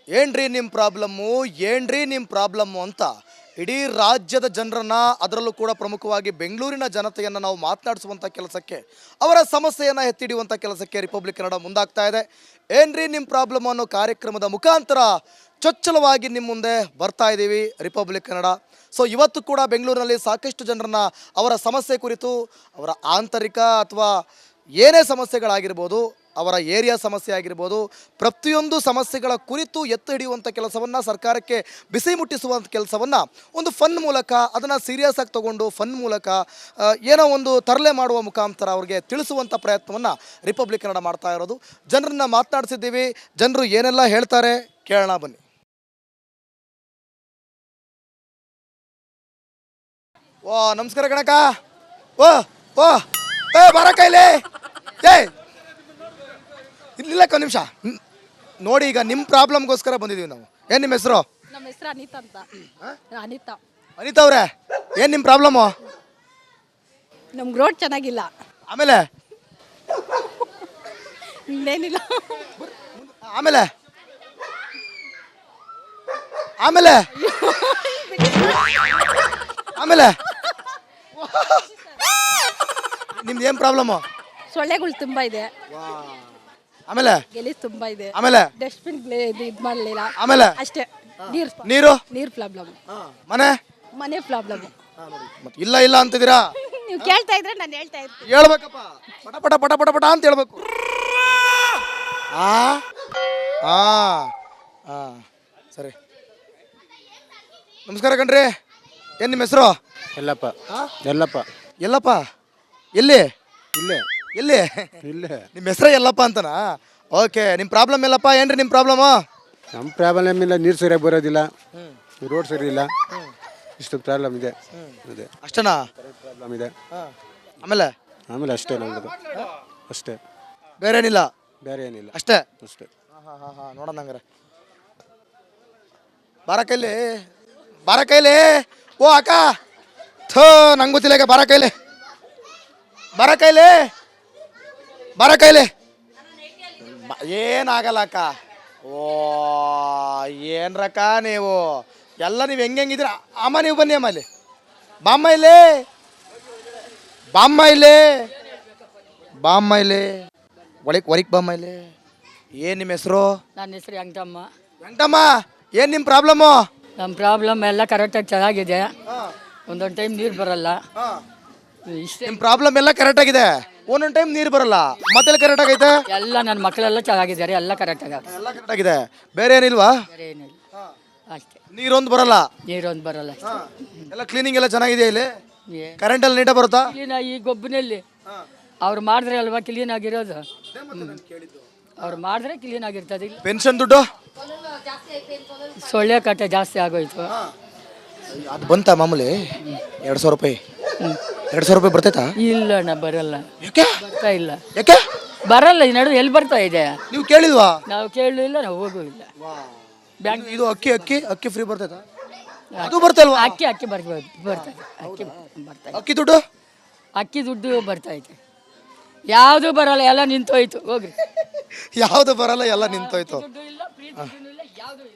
ಏನ್ರಿ ನಿಮ್ಮ ಪ್ರಾಬ್ಲಮ್ಮು ಅಂತ ಇಡೀ ರಾಜ್ಯದ ಜನರನ್ನ, ಅದರಲ್ಲೂ ಕೂಡ ಪ್ರಮುಖವಾಗಿ ಬೆಂಗಳೂರಿನ ಜನತೆಯನ್ನು ನಾವು ಮಾತನಾಡಿಸುವಂಥ ಕೆಲಸಕ್ಕೆ, ಅವರ ಸಮಸ್ಯೆಯನ್ನು ಎತ್ತಿಡಿಯುವಂಥ ಕೆಲಸಕ್ಕೆ ರಿಪಬ್ಲಿಕ್ ಕನ್ನಡ ಮುಂದಾಗ್ತಾ ಇದೆ. ಏನ್ರಿ ನಿಮ್ಮ ಪ್ರಾಬ್ಲಮ್ ಅನ್ನೋ ಕಾರ್ಯಕ್ರಮದ ಮುಖಾಂತರ ಚೊಚ್ಚಲವಾಗಿ ನಿಮ್ಮ ಮುಂದೆ ಬರ್ತಾ ಇದ್ದೀವಿ ರಿಪಬ್ಲಿಕ್ ಕನ್ನಡ. ಸೊ ಇವತ್ತು ಕೂಡ ಬೆಂಗಳೂರಿನಲ್ಲಿ ಸಾಕಷ್ಟು ಜನರನ್ನ ಅವರ ಸಮಸ್ಯೆ ಕುರಿತು, ಅವರ ಆಂತರಿಕ ಅಥವಾ ಏನೇ ಸಮಸ್ಯೆಗಳಾಗಿರ್ಬೋದು, ಅವರ ಏರಿಯಾ ಸಮಸ್ಯೆ ಆಗಿರ್ಬೋದು, ಪ್ರತಿಯೊಂದು ಸಮಸ್ಯೆಗಳ ಕುರಿತು ಎತ್ತು ಹಿಡಿಯುವಂಥ ಕೆಲಸವನ್ನು, ಸರ್ಕಾರಕ್ಕೆ ಬಿಸಿ ಮುಟ್ಟಿಸುವಂಥ ಕೆಲಸವನ್ನು ಒಂದು ಫನ್ ಮೂಲಕ, ಅದನ್ನು ಸೀರಿಯಸ್ ಆಗಿ ತೊಗೊಂಡು ಫನ್ ಮೂಲಕ ಏನೋ ಒಂದು ತರಲೆ ಮಾಡುವ ಮುಖಾಂತರ ಅವ್ರಿಗೆ ತಿಳಿಸುವಂಥ ಪ್ರಯತ್ನವನ್ನು ರಿಪಬ್ಲಿಕ್ ಕನ್ನಡ ಮಾಡ್ತಾ ಇರೋದು. ಜನರನ್ನ ಮಾತನಾಡಿಸಿದ್ದೀವಿ, ಜನರು ಏನೆಲ್ಲ ಹೇಳ್ತಾರೆ ಕೇಳೋಣ ಬನ್ನಿ. ಓ ನಮಸ್ಕಾರ ಗಣಕ. ಓ ಓ ಏ ಬರ ಕೈಲಿ ಏ ಇಲ್ಲಿಲ್ಲ ನಿಮಿಷ ನೋಡಿ. ಈಗ ನಿಮ್ಮ ಪ್ರಾಬ್ಲಮ್ಗೋಸ್ಕರ ಬಂದಿದ್ದೀವಿ ನಾವು. ಏನು ನಿಮ್ಮ ಹೆಸರು? ನಮ್ಮ ಹೆಸರು ಅನಿತಾ ಅಂತ. ಅನಿತಾ. ಅನಿತಾ ಅವರೇ, ಏನು ನಿಮ್ಮ ಪ್ರಾಬ್ಲಮ್ಮು? ನಮ್ಗೆ ರೋಡ್ ಚೆನ್ನಾಗಿಲ್ಲ. ಆಮೇಲೆ ಇನ್ನೇನಿಲ್ಲ. ಆಮೇಲೆ ಆಮೇಲೆ ಆಮೇಲೆ ನಿಮ್ದು ಏನು ಪ್ರಾಬ್ಲಮ್ಮು? ಸೊಳ್ಳೆಗಳು ತುಂಬ ಇದೆ. ಆಮೇಲೆ ಗೆಲೀಸ್ ತುಂಬ ಇದೆ. ಆಮೇಲೆ ಡಸ್ಟ್ಬಿನ್ ಇದು ಮಾಡಲಿಲ್ಲ. ಆಮೇಲೆ ಅಷ್ಟೇ. ನೀರು ನೀರು ಪ್ರಾಬ್ಲಮ್. ಮನೆ ಪ್ರಾಬ್ಲಮ್. ಇಲ್ಲ ಇಲ್ಲ ಅಂತಿದ್ದೀರಾ? ನೀವು ಕೇಳ್ತಾ ಇದ್ರೆ ನಾನು ಹೇಳ್ತಾ ಇರ್ತೀನಿ. ಹೇಳ್ಬೇಕಪ್ಪ, ಪಟ ಪಟ ಪಟ ಪಟ ಪಟ ಅಂತ ಹೇಳ್ಬೇಕು. ಸರಿ, ನಮಸ್ಕಾರ ಕಣ್ರಿ. ಏನು ನಿಮ್ಮ ಹೆಸರು? ಎಲ್ಲಪ್ಪ. ಎಲ್ಲಪ್ಪ. ಎಲ್ಲಪ್ಪ ಎಲ್ಲಿ? ಇಲ್ಲೇ. ಎಲ್ಲಿ? ಇಲ್ಲೇ. ನಿಮ್ಮ ಹೆಸರೇ ಎಲ್ಲಪ್ಪ ಅಂತನಾ? ಓಕೆ, ನಿಮ್ಮ ಪ್ರಾಬ್ಲಮ್ ಎಲ್ಲಪ್ಪ? ಏನ್ರಿ ನಿಮ್ಮ ಪ್ರಾಬ್ಲಮ್ಮು? ನಮ್ಮ ಪ್ರಾಬ್ಲಮ್ ಇಲ್ಲ, ನೀರು ಸರಿಯಾಗಿ ಬರೋದಿಲ್ಲ, ರೋಡ್ ಸರಿ ಇಲ್ಲ, ಇಷ್ಟು ಪ್ರಾಬ್ಲಮ್ ಇದೆ. ಇದೆ ಅಷ್ಟೇನಾ? ಪ್ರಾಬ್ಲಮ್ ಇದೆ. ಆಮೇಲೆ ಆಮೇಲೆ ಅಷ್ಟೇ ನಮ್ಮದು, ಅಷ್ಟೇ, ಬೇರೆ ಏನಿಲ್ಲ? ಬೇರೆ ಏನಿಲ್ಲ, ಅಷ್ಟೇ ಅಷ್ಟೇ. ನೋಡೋಣ ಹಂಗಾರೆ. ಬಾರ ಕೈಲಿ. ಓ ಅಕ್ಕ, ಥೋ ನಂಗೆ ಗೊತ್ತಿಲ್ಲ. ಈಗ ಬಾರ ಕೈಲಿ ಏನಾಗಲ್ಲ ಅಕ್ಕ. ಓ ಏನ್ರಕ್ಕ ನೀವು ಎಲ್ಲ ನೀವು ಹೆಂಗಿದ್ದೀರ? ಅಮ್ಮ ನೀವು ಬನ್ನಿ. ಅಮ್ಮ ಇಲ್ಲಿ ಬಾಮ್ಮ, ಇಲ್ಲಿ ಒಳಗೆ ಬಾಮ್ಮ ಇಲ್ಲಿ. ಏನು ನಿಮ್ಮ ಹೆಸರು? ನನ್ನ ಹೆಸರು ವೆಂಕಟಮ್ಮ. ಏನು ನಿಮ್ಮ ಪ್ರಾಬ್ಲಮ್ಮು? ನಮ್ಮ ಪ್ರಾಬ್ಲಮ್ ಎಲ್ಲ ಕರೆಕ್ಟಾಗಿ ಚೆನ್ನಾಗಿದೆ. ಒಂದೊಂದು ಟೈಮ್ ನೀರು ಬರಲ್ಲ. ಇಷ್ಟೇ. ನಿಮ್ಮ ಪ್ರಾಬ್ಲಮ್ ಎಲ್ಲ ಕರೆಕ್ಟ್ ಆಗಿದೆ, ಒಂದೊಂದು ಟೈಮ್ ನೀರು ಬರಲ್ಲ. ಮತ್ತೆ ಕರೆಕ್ಟ್ ಆಗೈತೆ? ಎಲ್ಲ ನನ್ನ ಮಕ್ಕಳೆಲ್ಲ ಚೆನ್ನಾಗಿದ್ದಾರೆ, ಎಲ್ಲ ಕರೆಕ್ಟಾಗಿ ಎಲ್ಲ ಕರೆಕ್ಟ್ ಆಗಿದೆ. ಬೇರೆ ಏನಿಲ್ವಾ? ಬೇರೆ ಏನಿಲ್ಲ, ಅಷ್ಟೇ. ನೀರೊಂದು ಬರಲ್ಲ? ನೀರೊಂದು ಬರಲ್ಲ ಅಷ್ಟೇ. ಎಲ್ಲ ಕ್ಲೀನಿಂಗ್ ಎಲ್ಲ ಚೆನ್ನಾಗಿದೆ ಇಲ್ಲಿ? ಏ- ಕರೆಂಟ್ ಎಲ್ಲ ನೀಟಾಗಿ ಬರುತ್ತಾ? ಕ್ಲೀನ್ ಈ ಗೊಬ್ಬನಲ್ಲಿ ಅವ್ರು ಮಾಡಿದ್ರೆ ಅಲ್ವಾ ಕ್ಲೀನ್ ಆಗಿರೋದು. ಅವ್ರು ಮಾಡಿದ್ರೆ ಕ್ಲೀನ್ ಆಗಿರ್ತದೆ. ಇಲ್ಲ ಪೆನ್ಷನ್ ದುಡ್ಡು ಸೊಳ್ಳೆ ಕಾಟ ಜಾಸ್ತಿ ಆಗೋಯ್ತು. ಅದು ಬಂತ ಮಾಮೂಲಿ? 2,000 ರೂಪಾಯಿ. 2,000 ರೂಪಾಯಿ ಬರ್ತೈತಾ? ಇಲ್ಲ ಅಣ್ಣ, ಬರಲ್ಲ. ಯಾಕೆ ಬರ್ತಾ ಇಲ್ಲ. ಯಾಕೆ ಬರಲ್ಲ. ಈ ನಡುವೆ ಎಲ್ಲಿ ಬರ್ತಾ ಇದೆ? ನೀವು ಕೇಳಿಲ್ವಾ? ನಾವು ಕೇಳಲಿಲ್ಲ, ನಾವು ಹೋಗೂ ಇಲ್ಲ. ಬ್ಯಾಂಕ್ ಇದು ಅಕ್ಕಿ ಫ್ರೀ ಬರ್ತೈತಾ? ಅದು ಬರ್ತಲ್ವಾ? ಅಕ್ಕಿ ಬರ್ತದೆ. ಅಕ್ಕಿ ದುಡ್ಡು? ಅಕ್ಕಿ ದುಡ್ಡು ಬರ್ತೈತೆ. ಯಾವುದು ಬರಲ್ಲ, ಎಲ್ಲ ನಿಂತೋಯ್ತು. ಹೋಗ್ರಿ. ಯಾವುದು ಬರಲ್ಲ, ಎಲ್ಲ ನಿಂತೋಯ್ತು. ದುಡ್ಡು ಇಲ್ಲ, ಫ್ರೀ ದುಡ್ಡು ಇಲ್ಲ, ಯಾವುದು ಇಲ್ಲ.